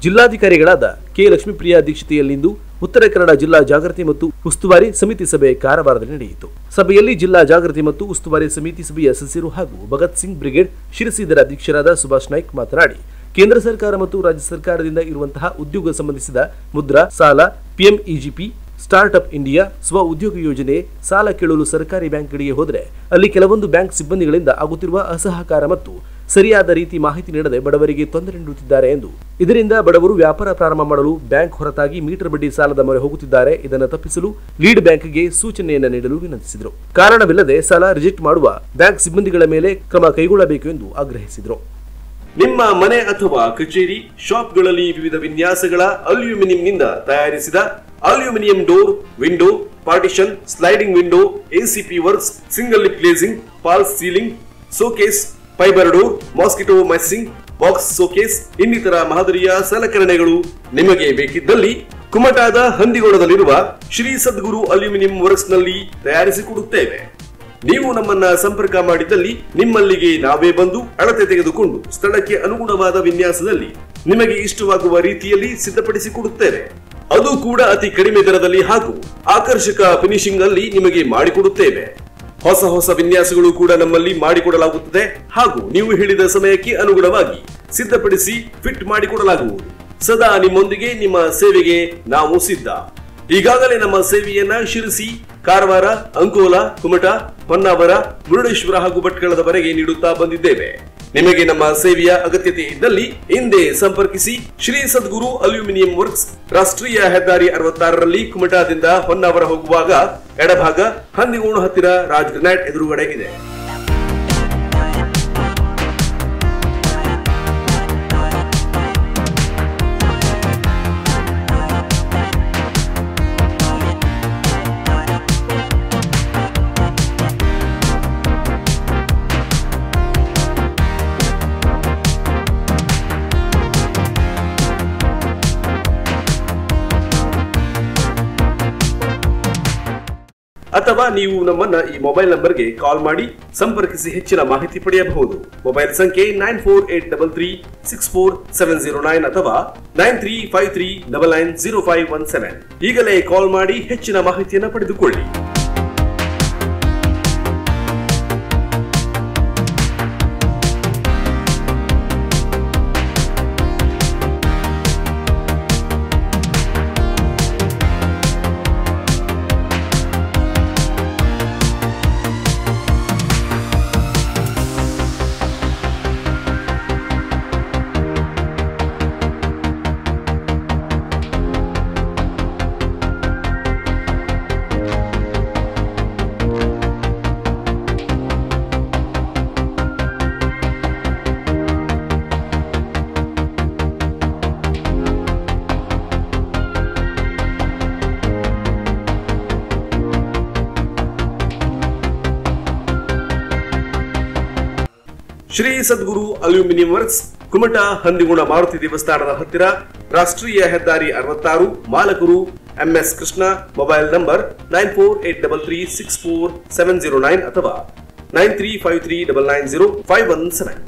ಜಿಲ್ಲಾಧಿಕಾರಿಗಳಾದ K Lakshmipriya ಅಧ್ಯಕ್ಷತೆಯಲ್ಲಿಂದು Uttara Kannada ಜಿಲ್ಲಾ ಜಾಗೃತಿ ಮತ್ತು ಉಸ್ತುವಾರಿ ಸಮಿತಿ ಸಭೆ ಕಾರವಾರದಲ್ಲಿ ನಡೆಯಿತು. ಸಭೆಯಲ್ಲಿ ಜಿಲ್ಲಾ ಜಾಗೃತಿ ಮತ್ತು ಉಸ್ತುವಾರಿ ಸಮಿತಿ ಸಭೆಯ ಸದಸ್ಯರು ಹಾಗೂ ಭಗತ್ ಸಿಂಗ್ ಬ್ರಿಗೇಡ್ ಶಿರಸಿದರ ಅಧ್ಯಕ್ಷರಾದ ಸುಭಾಷ್ ನಾಯ್ಕ್ ಮಾತನಾಡಿ, ಕೇಂದ್ರ ಸರ್ಕಾರ ಮತ್ತು ರಾಜ್ಯ ಸರ್ಕಾರದಿಂದ ಇರುವಂತಹ ಉದ್ಯೋಗ ಸಂಬಂಧಿಸಿದ ಮುದ್ರಾ, ಸಾಲ, ಪಿಎಂಇಜಿಪಿ, ಸ್ಟಾರ್ಟ್ಅಪ್ ಇಂಡಿಯಾ, ಸ್ವ ಉದ್ಯೋಗ ಯೋಜನೆ, ಸಾಲ ಕೇಳಲು ಸರ್ಕಾರಿ ಬ್ಯಾಂಕ್ಗಳಿಗೆ ಹೋದರೆ ಅಲ್ಲಿ ಕೆಲವೊಂದು ಬ್ಯಾಂಕ್ ಸಿಬ್ಬಂದಿಗಳಿಂದ ಆಗುತ್ತಿರುವ ಅಸಹಕಾರ ಮತ್ತು ಸರಿಯಾದ ರೀತಿ ಮಾಹಿತಿ ನೀಡದೆ ಬಡವರಿಗೆ ತೊಂದರೆ ನೀಡುತ್ತಿದ್ದಾರೆ ಎಂದು, ಇದರಿಂದ ಬಡವರು ವ್ಯಾಪಾರ ಪ್ರಾರಂಭ ಮಾಡಲು ಬ್ಯಾಂಕ್ ಹೊರತಾಗಿ ಮೀಟರ್ ಬಡ್ಡಿ ಸಾಲದ ಮೊರೆ ಹೋಗುತ್ತಿದ್ದಾರೆ. ಇದನ್ನು ತಪ್ಪಿಸಲು ಲೀಡ್ ಬ್ಯಾಂಕ್ಗೆ ಸೂಚನೆಯನ್ನು ನೀಡಲು ವಿನಂತಿಸಿದರು. ಕಾರಣವಿಲ್ಲದೆ ಸಾಲ ರಿಜೆಕ್ಟ್ ಮಾಡುವ ಬ್ಯಾಂಕ್ ಸಿಬ್ಬಂದಿಗಳ ಮೇಲೆ ಕ್ರಮ ಕೈಗೊಳ್ಳಬೇಕು ಎಂದು ಆಗ್ರಹಿಸಿದರು. ನಿಮ್ಮ ಮನೆ ಅಥವಾ ಕಚೇರಿ, ಶಾಪ್ಗಳಲ್ಲಿ ವಿವಿಧ ವಿನ್ಯಾಸಗಳ ಅಲ್ಯೂಮಿನಿಯಂನಿಂದ ತಯಾರಿಸಿದ aluminium door, window, partition, sliding window, ACP works, single lip glazing, false ceiling, showcase, fibre door, mosquito meshing, box showcase ಇನ್ನಿತರ ಮಾದರಿಯ ಸಲಕರಣೆಗಳು ನಿಮಗೆ ಬೇಕಿದ್ದಲ್ಲಿ ಕುಮಟಾದ ಹಂದಿಗೋಡದಲ್ಲಿರುವ ಶ್ರೀ ಸದ್ಗುರು ಅಲ್ಯೂಮಿನಿಯಂ ವರ್ಕ್ಸ್ ನಲ್ಲಿ ತಯಾರಿಸಿಕೊಡುತ್ತೇವೆ. ನೀವು ನಮ್ಮನ್ನ ಸಂಪರ್ಕ ಮಾಡಿದಲ್ಲಿ ನಿಮ್ಮಲ್ಲಿಗೆ ನಾವೇ ಬಂದು ಅಳತೆ ತೆಗೆದುಕೊಂಡು ಸ್ಥಳಕ್ಕೆ ಅನುಗುಣವಾದ ವಿನ್ಯಾಸದಲ್ಲಿ ನಿಮಗೆ ಇಷ್ಟವಾಗುವ ರೀತಿಯಲ್ಲಿ ಸಿದ್ಧಪಡಿಸಿಕೊಡುತ್ತೇವೆ. ಅದು ಕೂಡ ಅತಿ ಕಡಿಮೆ ದರದಲ್ಲಿ ಹಾಗೂ ಆಕರ್ಷಕ ಫಿನಿಶಿಂಗ್ ಅಲ್ಲಿ ನಿಮಗೆ ಮಾಡಿಕೊಡುತ್ತೇವೆ. ಹೊಸ ವಿನ್ಯಾಸಗಳು ಕೂಡ ನಮ್ಮಲ್ಲಿ ಮಾಡಿಕೊಡಲಾಗುತ್ತದೆ ಹಾಗೂ ನೀವು ಹೇಳಿದ ಸಮಯಕ್ಕೆ ಅನುಗುಣವಾಗಿ ಸಿದ್ಧಪಡಿಸಿ ಫಿಟ್ ಮಾಡಿಕೊಡಲಾಗುವುದು. ಸದಾ ನಿಮ್ಮೊಂದಿಗೆ, ನಿಮ್ಮ ಸೇವೆಗೆ ನಾವು ಸಿದ್ಧ. ಈಗಾಗಲೇ ನಮ್ಮ ಸೇವೆಯನ್ನ ಶಿರಸಿ, ಕಾರವಾರ, ಅಂಕೋಲಾ, ಕುಮಟಾ, ಹೊನ್ನಾವರ, ಮುರುಡೇಶ್ವರ ಹಾಗೂ ಭಟ್ಕಳದವರೆಗೆ ನೀಡುತ್ತಾ ಬಂದಿದ್ದೇವೆ. ನಿಮಗೆ ನಮ್ಮ ಸೇವೆಯ ಅಗತ್ಯತೆ ಇದ್ದಲ್ಲಿ ಹಿಂದೆ ಸಂಪರ್ಕಿಸಿ. ಶ್ರೀ ಸದ್ಗುರು ಅಲ್ಯೂಮಿನಿಯಂ ವರ್ಕ್ಸ್, ರಾಷ್ಟ್ರೀಯ ಹೆದ್ದಾರಿ 66ರಲ್ಲಿ ಕುಮಟಾದಿಂದ ಹೊನ್ನಾವರ ಹೋಗುವಾಗ ಎಡಭಾಗ, ಹಂದಿಗೋಣ ಹತ್ತಿರ ರಾಜ್ ಗ್ರೆನೈಟ್ ಎದುರುಗಡೆ ಇದೆ. ಅಥವಾ ನೀವು ನಮ್ಮನ್ನ ಈ ಮೊಬೈಲ್ ನಂಬರ್ಗೆ ಕಾಲ್ ಮಾಡಿ ಸಂಪರ್ಕಿಸಿ ಹೆಚ್ಚಿನ ಮಾಹಿತಿ ಪಡೆಯಬಹುದು. ಮೊಬೈಲ್ ಸಂಖ್ಯೆ 9483364709 ಅಥವಾ 9353990517. ಈಗಲೇ ಕಾಲ್ ಮಾಡಿ ಹೆಚ್ಚಿನ ಮಾಹಿತಿಯನ್ನು ಪಡೆದುಕೊಳ್ಳಿ. ಶ್ರೀ ಸದ್ಗುರು ಅಲ್ಯೂಮಿನಿಯಂ ವರ್ಕ್ಸ್, ಕುಮಟಾ ಹಂದಿಗೋಣ ಮಾರುತಿ ದೇವಸ್ಥಾನದ ಹತ್ತಿರ, ರಾಷ್ಟ್ರೀಯ ಹೆದ್ದಾರಿ 66. ಮಾಲಕರು MS ಕೃಷ್ಣ. ಮೊಬೈಲ್ ನಂಬರ್ 9483364709 ಅಥವಾ 9353990517.